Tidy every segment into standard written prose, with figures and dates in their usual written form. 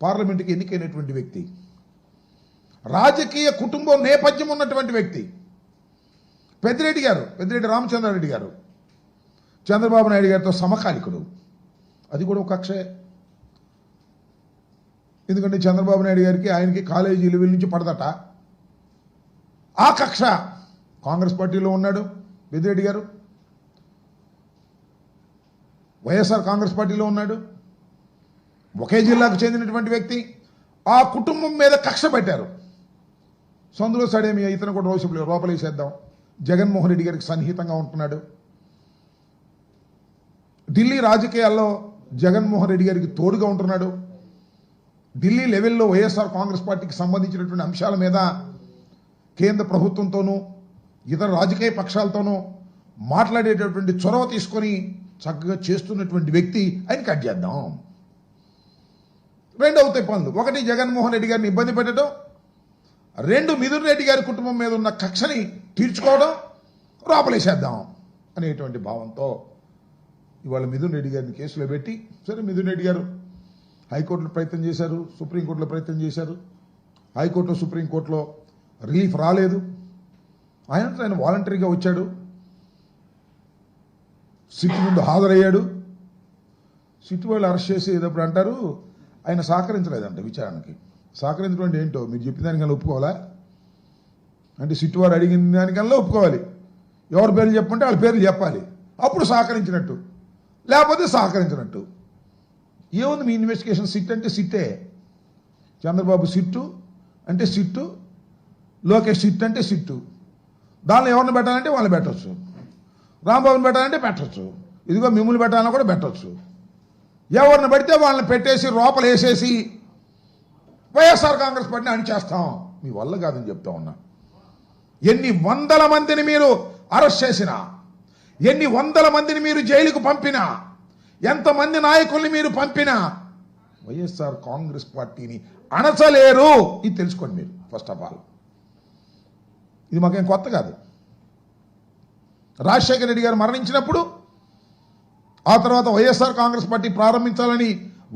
పార్లమెంటుకి ఎన్నికైనటువంటి వ్యక్తి, రాజకీయ కుటుంబం నేపథ్యం ఉన్నటువంటి వ్యక్తి పెద్దిరెడ్డి రామచంద్రారెడ్డి గారు చంద్రబాబు నాయుడు గారితో సమకాలికుడు. అది కూడా ఒక కక్షే. ఎందుకంటే చంద్రబాబు నాయుడు గారికి ఆయనకి కాలేజీ లెవెల్ నుంచి పడదట. ఆ కక్ష కాంగ్రెస్ పార్టీలో ఉన్నాడు పెద్దిరెడ్డి గారు, వైఎస్ఆర్ కాంగ్రెస్ పార్టీలో ఉన్నాడు, ఒకే జిల్లాకు చెందినటువంటి వ్యక్తి. ఆ కుటుంబం మీద కక్ష పెట్టారు. సందులో సడేమి ఇతను కూడా లోపలేసేద్దాం. జగన్మోహన్ రెడ్డి గారికి సన్నిహితంగా ఉంటున్నాడు. ఢిల్లీ రాజకీయాల్లో జగన్మోహన్ రెడ్డి గారికి తోడుగా ఉంటున్నాడు. ఢిల్లీ లెవెల్లో వైఎస్ఆర్ కాంగ్రెస్ పార్టీకి సంబంధించినటువంటి అంశాల మీద కేంద్ర ప్రభుత్వంతోనూ ఇతర రాజకీయ పక్షాలతోనూ మాట్లాడేటటువంటి చొరవ తీసుకొని చక్కగా చేస్తున్నటువంటి వ్యక్తి ఆయన కట్ చేద్దాం. రెండు అవుతాయి పనులు. ఒకటి, జగన్మోహన్ రెడ్డి గారిని ఇబ్బంది పెట్టడం. రెండు, మిథున్ రెడ్డి గారి కుటుంబం మీద ఉన్న కక్షని తీర్చుకోవడం, లోపలేసేద్దాం అనేటువంటి భావంతో ఇవాళ మిథున్ రెడ్డి గారిని కేసులో పెట్టి, సరే మిథున్ రెడ్డి గారు హైకోర్టులో ప్రయత్నం చేశారు, సుప్రీంకోర్టులో ప్రయత్నం చేశారు. హైకోర్టులో సుప్రీంకోర్టులో రిలీఫ్ రాలేదు. ఆయన వాలంటరీగా వచ్చాడు, సిట్ ముందు హాజరయ్యాడు. సిట్ వాళ్ళు అరెస్ట్ చేసేటప్పుడు అంటారు ఆయన సహకరించలేదంట విచారణకి. సహకరించడం అంటే ఏంటో మీరు చెప్పిన దానికల్లా ఒప్పుకోవాలా? అంటే సిట్ వారు అడిగిన దానికల్లా ఒప్పుకోవాలి. ఎవరి పేర్లు చెప్పంటే వాళ్ళ పేర్లు చెప్పాలి, అప్పుడు సహకరించినట్టు, లేకపోతే సహకరించినట్టు. ఏముంది మీ ఇన్వెస్టిగేషన్? సిట్ అంటే సిట్టే. చంద్రబాబు సిట్టు అంటే సిట్టు, లోకేష్ సిట్ అంటే సిట్టు. దానిలో ఎవరిని పెట్టాలంటే వాళ్ళని పెట్టవచ్చు, రాంబాబుని పెట్టాలంటే పెట్టచ్చు, ఇదిగో మిమ్మల్ని పెట్టాలన్నా కూడా పెట్టవచ్చు. ఎవరిని పెడితే వాళ్ళని పెట్టేసి లోపల వేసేసి వైఎస్ఆర్ కాంగ్రెస్ పార్టీని అణిచేస్తాం. మీ వల్ల కాదని చెప్తా ఉన్నా. ఎన్ని వందల మందిని మీరు అరెస్ట్ చేసినా, ఎన్ని వందల మందిని మీరు జైలుకు పంపినా, ఎంతమంది నాయకుల్ని మీరు పంపినా వైఎస్ఆర్ కాంగ్రెస్ పార్టీని అణచలేరు. ఇది తెలుసుకోండి మీరు. ఫస్ట్ ఆఫ్ ఆల్ ఇది మాకేం కొత్త కాదు. రాజశేఖర రెడ్డి గారు మరణించినప్పుడు, ఆ తర్వాత వైఎస్ఆర్ కాంగ్రెస్ పార్టీ ప్రారంభించాలని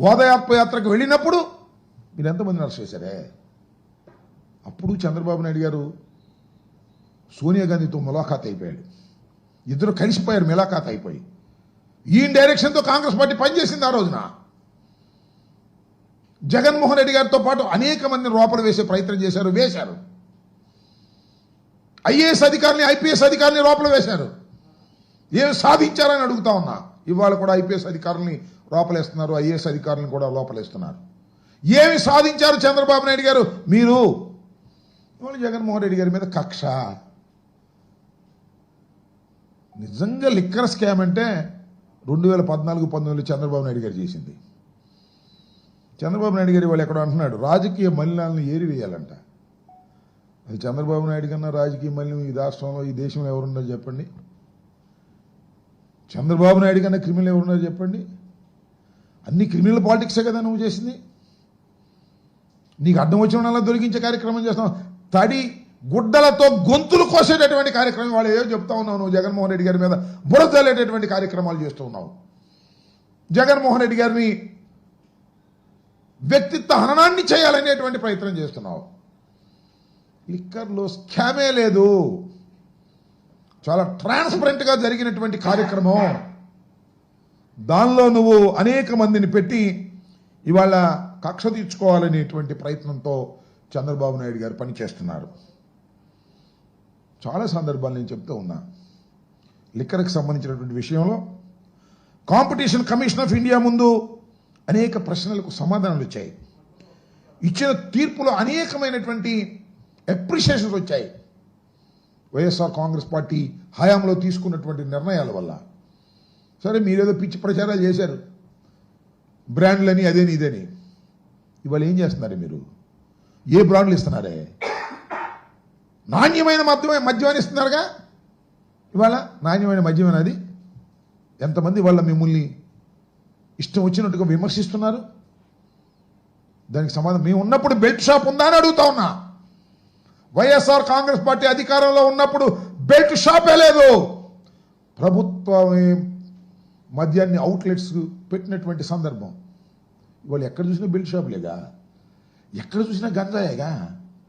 ఓదయాత్రకు వెళ్ళినప్పుడు మీరు ఎంతమందిని అరెస్ట్ చేశారే. అప్పుడు చంద్రబాబు నాయుడు గారు సోనియా గాంధీతో ములాఖాత్ అయిపోయాడు. ఇద్దరు కలిసిపోయారు ములాఖాత్ అయిపోయి. ఈ డైరెక్షన్తో కాంగ్రెస్ పార్టీ పనిచేసింది ఆ రోజున. జగన్మోహన్ రెడ్డి గారితో పాటు అనేక మందిని లోపల వేసే ప్రయత్నం చేశారు, వేశారు. ఐఏఎస్ అధికారిని, ఐపీఎస్ అధికారిని లోపల వేశారు. ఏం సాధించారని అడుగుతా ఉన్నా. ఇవాళ కూడా ఐపీఎస్ అధికారులని లోపలేస్తున్నారు, ఐఏఎస్ అధికారులను కూడా లోపలేస్తున్నారు. ఏమి సాధించారు చంద్రబాబు నాయుడు గారు? మీరు ఇవాళ జగన్మోహన్ రెడ్డి గారి మీద కక్ష. నిజంగా లిక్కర్ స్కామ్ అంటే 2014-19 చంద్రబాబు నాయుడు గారు చేసింది. చంద్రబాబు నాయుడు గారు వాళ్ళు ఎక్కడో అంటున్నాడు రాజకీయ మలినాలను ఏరివేయాలంట. అది చంద్రబాబు నాయుడు కన్నా రాజకీయ మలినం ఈ రాష్ట్రంలో, ఈ దేశంలో ఎవరున్నారు చెప్పండి? చంద్రబాబు నాయుడు కన్నా క్రిమినల్ ఎవరున్నారు చెప్పండి? అన్ని క్రిమినల్ పాలిటిక్సే కదా నువ్వు చేసింది. నీకు అడ్డం వచ్చిన వాళ్ళ దొరికించే కార్యక్రమం చేస్తావు. తడి గుడ్డలతో గొంతులు కోసేటటువంటి కార్యక్రమం వాళ్ళు ఏదో చెప్తా ఉన్నావు. నువ్వు జగన్మోహన్ రెడ్డి గారి మీద బురదలేటటువంటి కార్యక్రమాలు చేస్తూ ఉన్నావు. జగన్మోహన్ రెడ్డి గారిని వ్యక్తిత్వ హననాన్ని చేయాలనేటువంటి ప్రయత్నం చేస్తున్నావు. లిక్కర్లో స్కామే లేదు. చాలా ట్రాన్స్పరెంట్గా జరిగినటువంటి కార్యక్రమం. దానిలో నువ్వు అనేక మందిని పెట్టి ఇవాళ కక్ష తీర్చుకోవాలనేటువంటి ప్రయత్నంతో చంద్రబాబు నాయుడు గారు పనిచేస్తున్నారు. చాలా సందర్భాలు నేను చెప్తూ ఉన్నా. లిక్కర్కి సంబంధించినటువంటి విషయంలో కాంపిటీషన్ కమిషన్ ఆఫ్ ఇండియా ముందు అనేక ప్రశ్నలకు సమాధానాలు వచ్చాయి. ఇచ్చిన తీర్పులో అనేకమైనటువంటి అప్రిషియేషన్స్ వచ్చాయి. వైఎస్ఆర్ కాంగ్రెస్ పార్టీ హయాంలో తీసుకున్నటువంటి నిర్ణయాల వల్ల. సరే మీరేదో పిచ్చి ప్రచారాలు చేశారు, బ్రాండ్లని అదేని ఇదేని. ఇవాళ ఏం చేస్తున్నారు మీరు? ఏ బ్రాండ్లు ఇస్తున్నారే? నాణ్యమైన మద్యమాన్ని ఇస్తున్నారుగా. ఇవాళ నాణ్యమైన మద్యం అది. ఎంతమంది వాళ్ళ మిమ్మల్ని ఇష్టం వచ్చినట్టుగా విమర్శిస్తున్నారు. దానికి సమాధానం మేము ఉన్నప్పుడు బెల్ట్ షాప్ ఉందా అని అడుగుతా ఉన్నా. వైఎస్ఆర్ కాంగ్రెస్ పార్టీ అధికారంలో ఉన్నప్పుడు బెల్ట్ షాపే లేదు. ప్రభుత్వమే మద్యాన్ని అవుట్లెట్స్ పెట్టినటువంటి సందర్భం. ఇవాళ ఎక్కడ చూసినా బెల్ట్ షాపులేగా, ఎక్కడ చూసినా గంజాయేగా.